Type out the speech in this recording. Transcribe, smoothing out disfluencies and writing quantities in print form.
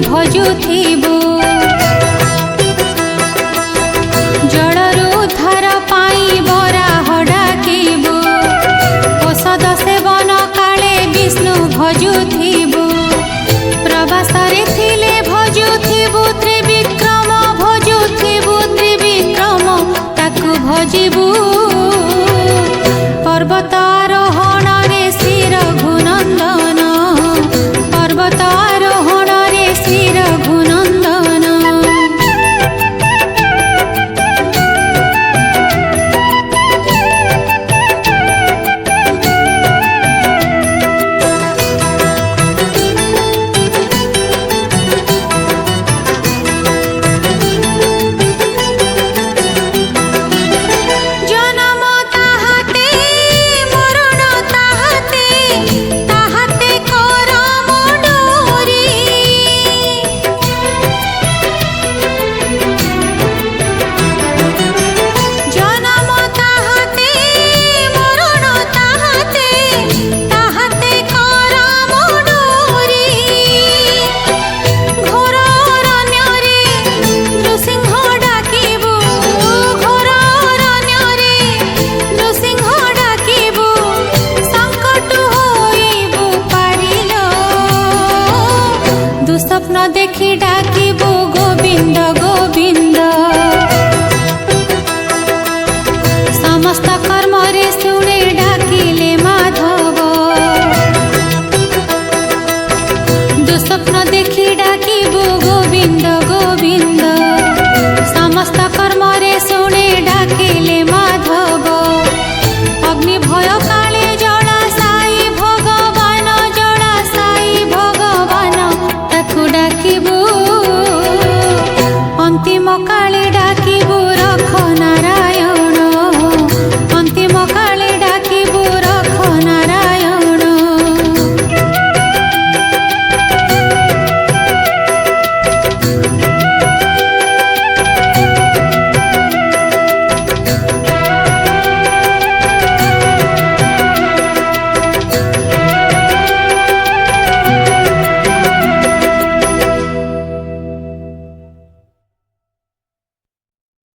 ଭଜୁଥିବୁ ଜଳରୁ ଉଦ୍ଧାର ପାଇଁ ବରାହ ଡାକିବୁ ଔଷଧ ସେବନ କାଳେ ବିଷ୍ଣୁ ଭଜୁଥିବୁ ପ୍ରବାସରେ ଥିଲେ ଭଜୁଥିବୁ ତ୍ରିବିକ୍ରମ ତାକୁ ଭଜିବୁ ପର୍ବତ ଆରୋହଣରେ ଶ୍ରୀ ରଘୁନନ୍ଦନ ପର୍ବତ ଆରୋହଣରେ ଶ୍ରୀ ରଘୁନନ୍ଦନ স্বপ্ন দেখি ডাকিবু গোবিন্দ গোবিন্দ সমস্ত কর্মরে শুনে ডাকিলে মাধব দুঃস্বপ্ন দেখি ডাকিবু গোবিন্দ গোবিন্দ সমস্ত কর্মরে শুনে ডাকিলে মাধব অগ্নি ভয় কালে জড়া সাই ভগবান তাকু ডাকিবু অন্তিম কালে ডাকিবু রখ নারায়ণ।